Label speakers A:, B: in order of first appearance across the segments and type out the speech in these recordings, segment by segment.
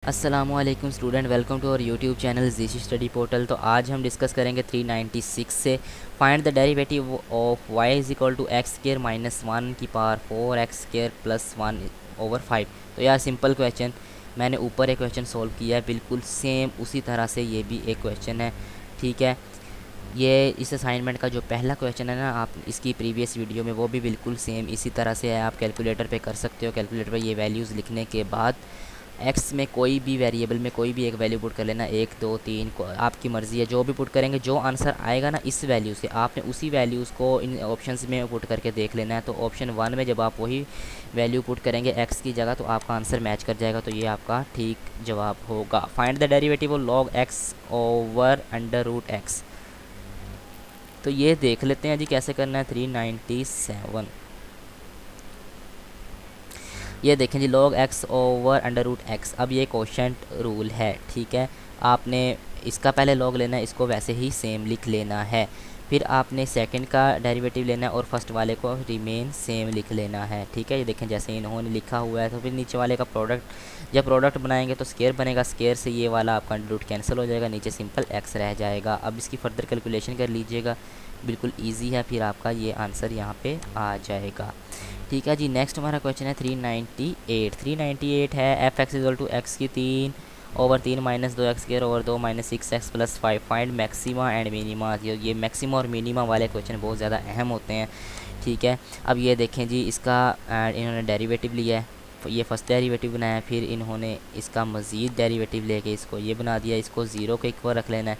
A: अस्सलामुअलैकुम student, welcome to our YouTube channel GC study portal. तो आज हम डिस्कस करेंगे 396 से find the derivative of y is equal to x square minus 1 की power 4 x square plus 1 over 5। तो यार सिंपल क्वेश्चन, मैंने ऊपर एक क्वेश्चन सॉल्व किया है बिल्कुल सेम उसी तरह से ये भी एक क्वेश्चन है। ठीक है, ये इस असाइनमेंट का जो पहला क्वेश्चन है ना, आप इसकी प्रीवियस वीडियो में वो भी बिल्कुल सेम इसी तरह से है। आप कैलकुलेटर पे कर सकते हो। कैलकुलेटर पे ये वैल्यूज़ लिखने के बाद एक्स में कोई भी वेरिएबल में कोई भी एक वैल्यू पुट कर लेना, 1 2 3 को आपकी मर्ज़ी है, जो भी पुट करेंगे जो आंसर आएगा ना इस वैल्यू से, आपने उसी वैल्यूज़ को इन ऑप्शंस में पुट करके देख लेना है। तो ऑप्शन 1 में जब आप वही वैल्यू पुट करेंगे एक्स की जगह तो आपका आंसर मैच कर जाएगा। तो ये आपका ठीक जवाब होगा। Find the derivative of log x over under root x. तो ये देख लेते हैं जी कैसे करना है। 397 ये देखें जी, log x over under root x. अब ये क्वोशंट रूल है, ठीक है। आपने इसका पहले log लेना है, इसको वैसे ही सेम लिख लेना है। फिर आपने सेकंड का डेरिवेटिव लेना है और फर्स्ट वाले को रिमेन सेम लिख लेना है, ठीक है। ये देखें जैसे इन्होंने लिखा हुआ है। तो फिर नीचे वाले का प्रोडक्ट, जब प्रोडक्ट बनाएंगे तो स्केयर बनेगा, स्केयर से ये वाला आपका अंडर रूट कैंसिल हो जाएगा, नीचे सिंपल x रह जाएगा। अब इसकी फर्दर कैलकुलेशन कर लीजिएगा, बिल्कुल ईजी है, फिर आपका ये आंसर यहाँ पे आ जाएगा। ठीक है जी, नेक्स्ट हमारा क्वेश्चन है 398 है f x equal to x की 3 over 3 minus 2 x square over 2 minus 6 x plus 5। Find maxima and minima. ये मैक्सिमा और मिनिमा वाले क्वेश्चन बहुत ज़्यादा अहम होते हैं, ठीक है। अब ये देखें जी, इसका इन्होंने डेरिवेटिव लिया है, ये फर्स्ट डेरिवेटिव बनाया है, फिर इन्होंने इसका मज़ीद डेरिवेटिव लेके इसको ये बना दिया, इसको ज़ीरो के इक्वल रख लेना है।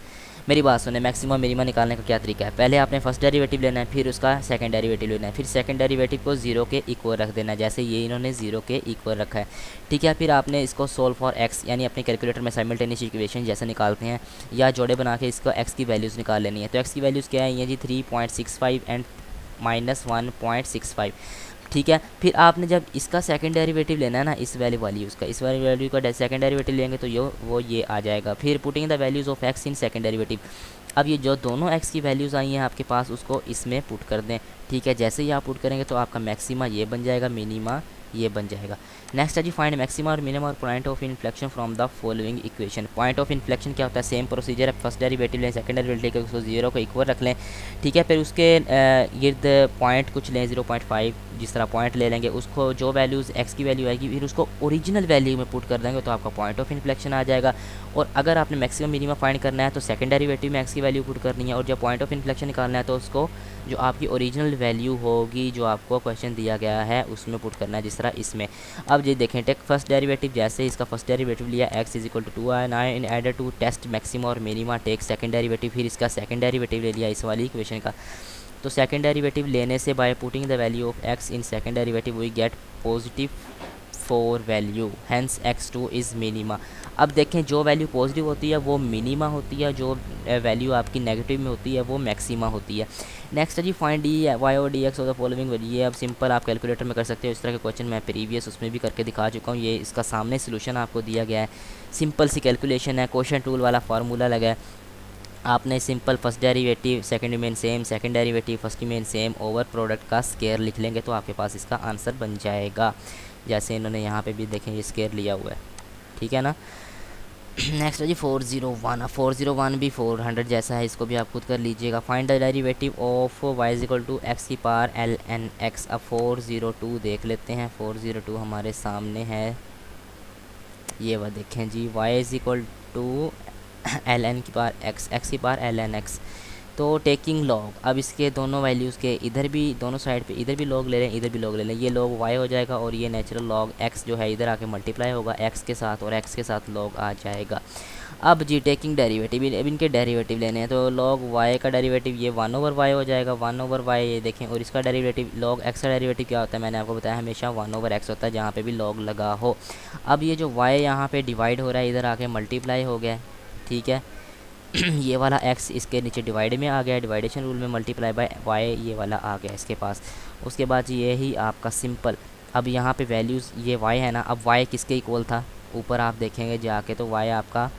A: मेरी बात सुने, मैक्सिमम मिनिमम निकालने का क्या तरीका है, पहले आपने फर्स्ट डेरिवेटिव लेना है, फिर उसका सेकंड डेरिवेटिव लेना है, फिर सेकंड डेरिवेटिव को जीरो के इक्वल रख देना है, जैसे ये इन्होंने जीरो के इक्वल रखा है, ठीक है। फिर आपने इसको सोल्व फॉर एक्स, यानी अपने कैलकुलेटर में साइमल्टेनियस इक्वेशन जैसे निकालते हैं या जोड़े बना के इसको एक्स की वैल्यूज़ निकाल लेनी है। तो एक्स की वैल्यूज़ क्या है, ये जी 3.65 एंड माइनस 1.65, ठीक है। फिर आपने जब इसका सेकंड डेरिवेटिव लेना है ना, इस वैल्यू वाली उसका, इस वाली वैल्यू का सेकंड डेरिवेटिव लेंगे तो ये आ जाएगा। फिर putting the values of x in second derivative. अब ये जो दोनों एक्स की वैल्यूज़ आई हैं आपके पास, उसको इसमें पुट कर दें, ठीक है। जैसे ही आप पुट करेंगे तो आपका मैक्सिमा ये बन जाएगा, मिनिमा ये बन जाएगा। नेक्स्ट है जी, फाइंड मैक्सिमा और मिनिमा और point of inflection from the following equation. Point of inflection क्या होता है, सेम प्रोसीजर है, फर्स्ट डेरिवेटिव लें, सेकंड डेरिवेटिव लेकर उसको जीरो को इक्वल रख लें, ठीक है। फिर उसके गिर्द पॉइंट कुछ लें, 0.5 जिस तरह पॉइंट ले लेंगे, उसको जो वैल्यूज़ एक्स की वैल्यू आएगी फिर उसको ओरिजिनल वैल्यू में पुट कर देंगे तो आपका पॉइंट ऑफ इन्फ्लेक्शन आ जाएगा। और अगर आपने मैक्सिमम मिनिमम फाइंड करना है तो सेकंड डेरिवेटिव में एक्स की वैल्यू पुट करनी है, और जब पॉइंट ऑफ इन्फ्लेक्शन निकालना है तो उसको जो आपकी ओरिजिनल वैल्यू होगी जो आपको क्वेश्चन दिया गया है उसमें पुट करना है, जिस तरह इसमें। अब ये देखें, टेक फर्स्ट डेरिवेटिव, जैसे इसका फर्स्ट डेरिवेटिव लिया x is equal to 2 and I in order to test maxima और मिनिमा, टेक सेकंड डेरिवेटिव, फिर इसका सेकंड डेरिवेटिव ले लिया इस वाली इक्वेशन का। तो सेकंड डेरिवेटिव लेने से by putting the value of x in second derivative we get positive 4 value, hence x2 is minima. अब देखें, जो वैल्यू पॉजिटिव होती है वो मिनिमा होती है, जो वैल्यू आपकी नेगेटिव में होती है वो मैक्सिमा होती है। नेक्स्ट है जी, फाइंड डी वाई और D x of the following. ये अब सिंपल आप कैलकुलेटर में कर सकते हो, इस तरह के क्वेश्चन मैं प्रीवियस उसमें भी करके दिखा चुका हूँ। ये इसका सामने सोल्यूशन आपको दिया गया है, सिंपल सी कैलकुलेशन है, क्वेश्चन टूल वाला फार्मूला लगा है। आपने simple first derivative second main same, second derivative first main same over product का स्केयर लिख लेंगे तो आपके पास इसका आंसर बन जाएगा। जैसे इन्होंने यहाँ पे भी देखें ये स्केयर लिया हुआ है, ठीक है ना। नेक्स्ट है जी 401। 401 भी 400 जैसा है, इसको भी आप खुद कर लीजिएगा। Find the derivative of y is equal to x की पावर एल एन एक्स। अब 402 देख लेते हैं। 402 हमारे सामने है, ये वह देखें जी, y is equal to l n की पावर एक्स, एक्स की पावर एल एन एक्स। तो टेकिंग लॉग, अब इसके दोनों वैल्यूज़ के इधर भी, दोनों साइड पे इधर भी लॉग ले लें, इधर भी लॉग ले लें, ये लॉग वाई हो जाएगा और ये नेचुरल लॉग एक्स जो है इधर आके मल्टीप्लाई होगा एक्स के साथ और एक्स के साथ लॉग आ जाएगा। अब जी टेकिंग डेरिवेटिव, अब इनके डेरिवेटिव लेने हैं तो लॉग वाई का डेरिवेटिव ये 1 ओवर वाई हो जाएगा, 1 ओवर वाई ये देखें, और इसका डेरिवेटिव लॉग एक्स का डेरिवेटिव क्या होता है, मैंने आपको बताया हमेशा 1 ओवर एक्स होता है जहाँ पे भी लॉग लगा हो। अब ये जो वाई यहाँ पे डिवाइड हो रहा है इधर आके मल्टीप्लाई हो गया, ठीक है। ये वाला x इसके नीचे डिवाइड में आ गया, डिवाइडेशन रूल में मल्टीप्लाई बाय y ये वाला आ गया इसके पास। उसके बाद ये ही आपका सिंपल, अब यहाँ पे वैल्यूज़ ये y है ना, अब y किसके इक्वल था, ऊपर आप देखेंगे जाके तो y आपका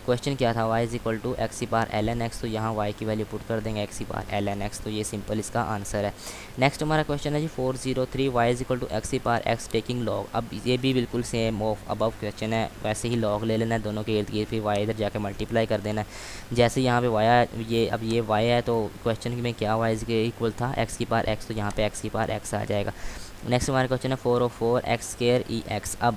A: क्वेश्चन क्या था, y is equal to x bar l n x, तो यहाँ y की वैल्यू पुट कर देंगे x bar l n x, तो ये सिंपल इसका आंसर है। नेक्स्ट हमारा क्वेश्चन है जी 403, y is equal to x bar x taking log. अब ये भी बिल्कुल सेम ऑफ अबव क्वेश्चन है, वैसे ही लॉग ले लेना है दोनों के इर्द गिर्द, फिर y इधर जाके मल्टीप्लाई कर देना है। जैसे यहाँ पे अब ये y है, तो क्वेश्चन में क्या y इज इक्वल था एक्स की पावर एक्स, तो यहाँ पे एक्स की पावर एक्स आ जाएगा। नेक्स्ट हमारा क्वेश्चन है 404 एक्स स्क्वायर ई एक्स। अब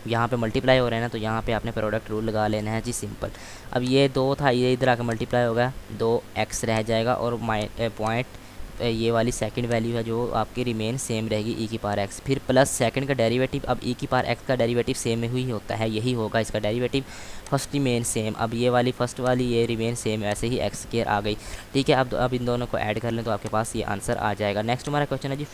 A: यहाँ पे मल्टीप्लाई हो रहे हैं ना, तो यहाँ पे आपने प्रोडक्ट रूल लगा लेना है जी, सिंपल। अब ये 2 था, ये इधर आकर मल्टीप्लाई होगा, 2x रह जाएगा, और पॉइंट ये वाली सेकंड वैल्यू है जो आपकी रिमेन सेम रहेगी ई की पावर एक्स, फिर प्लस सेकंड का डेरिवेटिव। अब ई की पावर एक्स का डेरिवेटिव सेम ही होता है, यही होगा इसका डेरिवेटिव, फर्स्ट रिमेन सेम। अब ये वाली फर्स्ट वाली ये रिमेन सेम, ऐसे ही एक्स स्क्वायर आ गई, ठीक है। अब इन दोनों को ऐड कर लें तो आपके पास ये आंसर आ जाएगा। नेक्स्ट हमारा क्वेश्चन है जी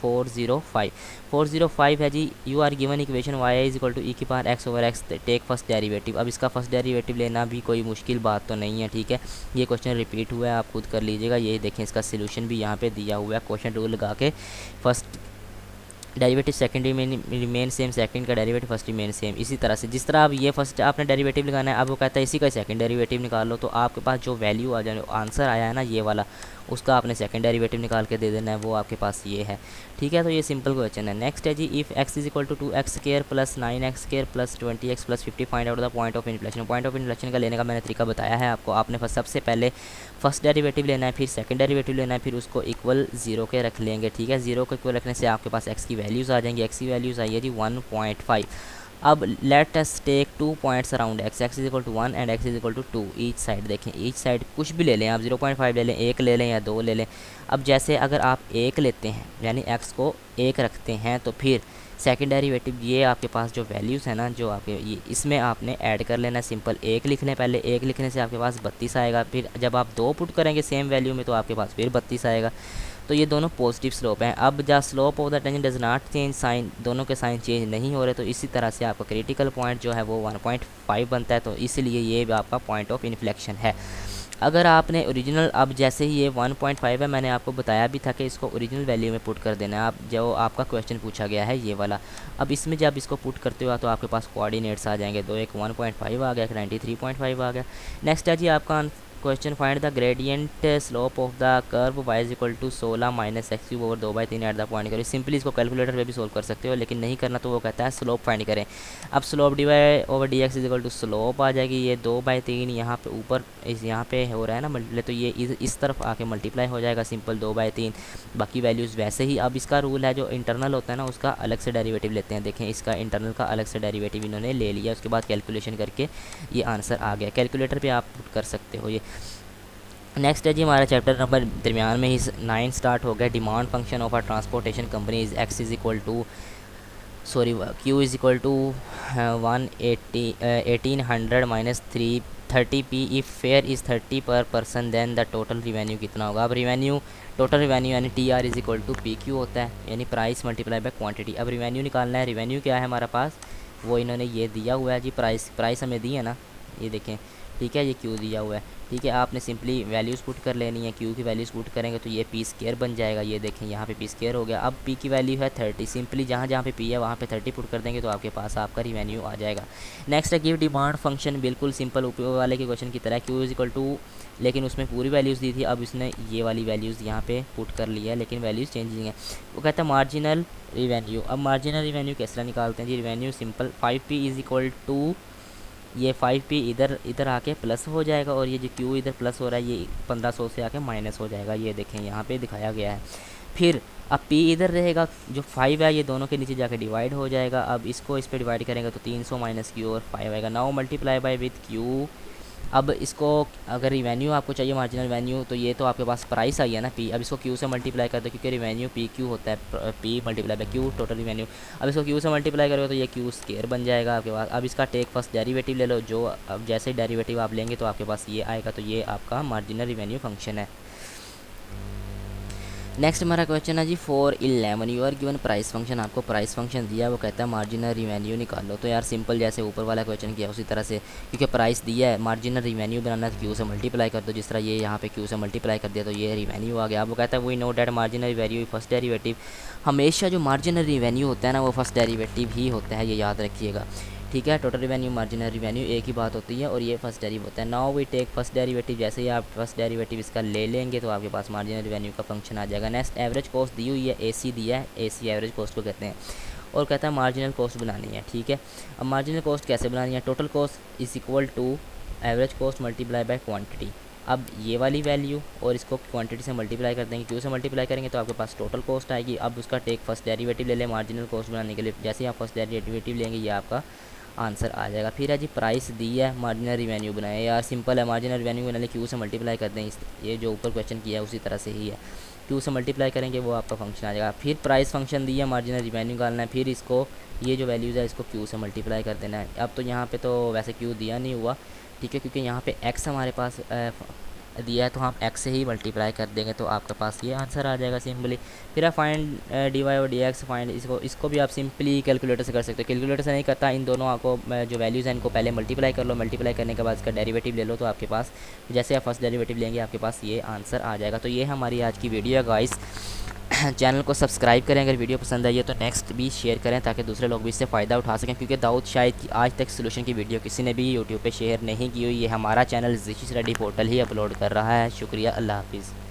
A: 405 है जी, you are given equation y is equal to e की power x over x, take first derivative. अब इसका फर्स्ट डेरिवेटिव लेना भी कोई मुश्किल बात तो नहीं है, ठीक है। ये क्वेश्चन रिपीट हुआ है, आप खुद कर लीजिएगा। ये देखें, इसका सोल्यूशन भी यहाँ पे दिया हुआ है, क्वेश्चन रूल लगा के first derivative second remain same, second का डेरिवेटिव फर्स्ट रिमेन सेम। इसी तरह से जिस तरह अब ये फर्स्ट आपने डेरिवेटिव लगाना है, अब वो कहता है इसी का सेकंड डेरिवेटिव निकाल लो, तो आपके पास जो वैल्यू आ जाए, आंसर आया है ना ये वाला, उसका आपने सेकंड डेरिवेटिव निकाल के दे देना है, वो आपके पास ये है, ठीक है। तो ये सिंपल क्वेश्चन है। नेक्स्ट है जी, if x is equal to 2x square plus 9x square plus 20x plus 50 find out the point of inflection. Point of inflection का लेने का मैंने तरीका बताया है आपको। आपने सबसे पहले फर्स्ट डेरिवेटिव लेना है, फिर सेकंड डेरिवेटिव लेना है, फिर उसको इक्वल 0 के रख लेंगे, ठीक है। 0 को इक्वल रखने से आपके पास x की वैल्यूज़ आ जाएंगी। x की वैल्यूज़ आई है जी 1.5। अब let us take 2 points around x is equal to 1 and x is equal to 2 each side. देखें ईच साइड कुछ भी ले लें आप, 0.5 ले लें, 1 ले लें या 2 ले लें। अब जैसे अगर आप 1 लेते हैं यानी x को 1 रखते हैं, तो फिर सेकंड डेरिवेटिव ये आपके पास जो वैल्यूज़ है ना, जो आपके ये इसमें आपने ऐड कर लेना, सिंपल 1 लिख लें पहले। 1 लिखने से आपके पास 32 आएगा, फिर जब आप 2 पुट करेंगे सेम वैल्यू में तो आपके पास फिर 32 आएगा। तो ये दोनों पॉजिटिव स्लोप हैं। अब जब slope of the tangent does not change, sign दोनों के साइन चेंज नहीं हो रहे, तो इसी तरह से आपका क्रिटिकल पॉइंट जो है वो 1.5 बनता है, तो इसलिए ये आपका पॉइंट ऑफ इन्फ्लेक्शन है। अगर आपने ओरिजिनल, अब जैसे ही ये 1.5 है, मैंने आपको बताया भी था कि इसको ओरिजिनल वैल्यू में पुट कर देना है, आप जो आपका क्वेश्चन पूछा गया है ये वाला। अब इसमें जब इसको पुट करते हो तो आपके पास कोऑर्डिनेट्स आ जाएंगे, दो, एक 1.5 आ गया, एक 93.5 आ गया। नेक्स्ट है जी आपका question, find the gradient slope of the curve y is equal to 16 minus x cube over 2/3 at the point करें। सिंपली इसको कैलकुलेटर पे भी सोल्व कर सकते हो, लेकिन नहीं करना तो वो कहता है स्लोप फाइंड करें। अब slope dy over dx is equal to slope आ जाएगी, ये 2/3 यहाँ पे ऊपर यहाँ पे हो रहा है ना मल्टीप्लाई, तो ये इस तरफ आके मल्टीप्लाई हो जाएगा, सिंपल 2/3, बाकी वैल्यूज़ वैसे ही। अब इसका रूल है जो इंटरनल होता है ना, उसका अलग से डेरिवेटिव लेते हैं। देखें इसका इंटरनल का अलग से डेरिवेटिव इन्होंने ले लिया, उसके बाद कैलकुलेशन करके ये आंसर आ गया। कैलकुलेटर पे आप पुट कर सकते हो ये। नेक्स्ट है जी हमारा चैप्टर नंबर दरमियान में ही 9 स्टार्ट हो गया। Demand function of a transportation company is x is equal to q is equal to 1800 minus 30 p। If fare is 30 per person then the total revenue कितना होगा। अब रिवेन्यू, टोटल रिवेन्यू यानी TR is equal to PQ होता है, यानी price multiply by quantity. अब revenue निकालना है। रिवेन्यू क्या है हमारे पास, वो इन्होंने ये दिया हुआ है जी, प्राइस हमें दी है ना, ये देखें, ठीक है, ये Q दिया हुआ है, ठीक है। आपने सिंपली वैल्यूज़ पुट कर लेनी है, Q की वैल्यूज़ पुट करेंगे तो ये p² बन जाएगा। ये देखें यहाँ पे p² हो गया। अब P की वैल्यू है 30, सिंपली जहाँ जहाँ पे P है वहाँ पे 30 पुट कर देंगे तो आपके पास आपका रिवेन्यू आ जाएगा। नेक्स्ट है गिव डिमांड फंक्शन, बिल्कुल सिंपल ऊपर वाले के क्वेश्चन की तरह, Q इज इक्वल टू, लेकिन उसमें पूरी वैल्यूज़ दी थी, अब इसने ये वाली वैल्यूज़ यहाँ पे पुट कर लिया है, लेकिन वैल्यूज़ चेंजिंग है। वो कहता है मार्जिनल रिवेन्यू। अब मार्जिनल रिवेन्यू किस तरह निकालते हैं जी, revenue simple 5p is equal to, ये 5p इधर आके प्लस हो जाएगा, और ये जो Q इधर प्लस हो रहा है ये 1500 से आके माइनस हो जाएगा। ये देखें यहाँ पे दिखाया गया है। फिर अब P इधर रहेगा, जो 5 है ये दोनों के नीचे जाके डिवाइड हो जाएगा। अब इसको इस पर डिवाइड करेंगे तो 300 माइनस Q और 5 आएगा। Now multiply by with Q। अब इसको अगर रिवेन्यू आपको चाहिए मार्जिनल रिवेन्यू, तो ये तो आपके पास प्राइस आई है ना P, अब इसको Q से मल्टीप्लाई कर दो, क्योंकि रिवेन्यू PQ होता है, P multiply by Q total revenue. अब इसको Q से मल्टीप्लाई करोगे तो ये Q² बन जाएगा आपके पास। अब इसका टेक फर्स्ट डेरिवेटिव ले लो, जो अब जैसे डेरिवेटिव आप लेंगे तो आपके पास ये आएगा, तो ये आपका मार्जिनल रिवेन्यू फंक्शन है। नेक्स्ट हमारा क्वेश्चन है जी 411, you are given price function, आपको प्राइस फंक्शन दिया, वो कहता है मार्जिनल रिवेन्यू निकालो। तो यार सिंपल जैसे ऊपर वाला क्वेश्चन किया उसी तरह से, क्योंकि प्राइस दिया है, मार्जिनल रिवेन्यू बनाना है, Q से मल्टीप्लाई कर दो, जिस तरह ये यहाँ पे Q से मल्टीप्लाई कर दिया तो ये रिवेन्यू आ गया। अब वो कहता है we know that marginal revenue first derivative, हमेशा जो मार्जिनल रिवेन्यू होता है ना वो फर्स्ट डेरिवेटिव ही होता है, ये याद रखिएगा, ठीक है। टोटल रिवेन्यू मार्जिनल रिवेन्यू एक ही बात होती है और ये फर्स्ट डेरिवेटिव होता है। Now we take first derivative, जैसे ही आप फर्स्ट डेरिवेटिव इसका ले लेंगे तो आपके पास मार्जिनल रिवेन्यू का फंक्शन आ जाएगा। नेक्स्ट एवरेज कॉस्ट दी हुई है, AC दिया है, AC एवरेज कॉस्ट को कहते हैं और कहता है मार्जिनल कॉस्ट बनानी है। ठीक है, अब मार्जिनल कॉस्ट कैसे बनानी है? Total cost is equal to average cost multiply by quantity. अब ये वाली वैल्यू और इसको क्वांटिटी से मल्टीप्लाई कर देंगे, क्यू से मल्टीप्लाई करेंगे तो आपके पास टोटल कॉस्ट आएगी। अब उसका टेक फर्स्ट डेरिवेटिव ले लें मार्जिनल कॉस्ट बनाने के लिए, जैसे ही आप फर्स्ट डेरिवेटिव लेंगे ये आपका आंसर आ जाएगा। फिर है जी प्राइस दी है, मार्जिनल रिवेन्यू बनाए, यार सिंपल है, मार्जिनल रिवेन्यू बनाने क्यू से मल्टीप्लाई कर दें, ये जो ऊपर क्वेश्चन किया है उसी तरह से ही है, क्यू से मल्टीप्लाई करेंगे वो आपका फंक्शन आ जाएगा। फिर प्राइस फंक्शन दी है, मार्जिनल रिवेन्यू निकालना है, फिर इसको ये जो वैल्यूज़ है इसको क्यू से मल्टीप्लाई कर देना है। अब तो यहाँ पे तो वैसे क्यू दिया नहीं हुआ, ठीक है, क्योंकि यहाँ पे एक्स हमारे पास दिया है तो हम एक्स से ही मल्टीप्लाई कर देंगे तो आपके पास ये आंसर आ जाएगा सिंपली। फिर आप फाइंड dy और dx फाइंड, इसको भी आप सिंपली कैलकुलेटर से कर सकते हो। कैलकुलेटर से नहीं करता, इन दोनों आपको जो वैल्यूज़ हैं इनको पहले मल्टीप्लाई कर लो, मल्टीप्लाई करने के बाद इसका डेरिवेटिव ले लो तो आपके पास जैसे आप फर्स्ट डेरिवेटिव लेंगे आपके पास ये आंसर आ जाएगा। तो ये हमारी आज की वीडियो है गाइस। चैनल को सब्सक्राइब करें अगर वीडियो पसंद आई है तो नेक्स्ट भी शेयर करें ताकि दूसरे लोग भी इससे फ़ायदा उठा सकें, क्योंकि दाऊद शायद कि आज तक सोल्यूशन की वीडियो किसी ने भी यूट्यूब पे शेयर नहीं की हुई। ये हमारा चैनल ज़िशी स्टडी पोर्टल ही अपलोड कर रहा है। शुक्रिया, अल्लाह हाफिज़।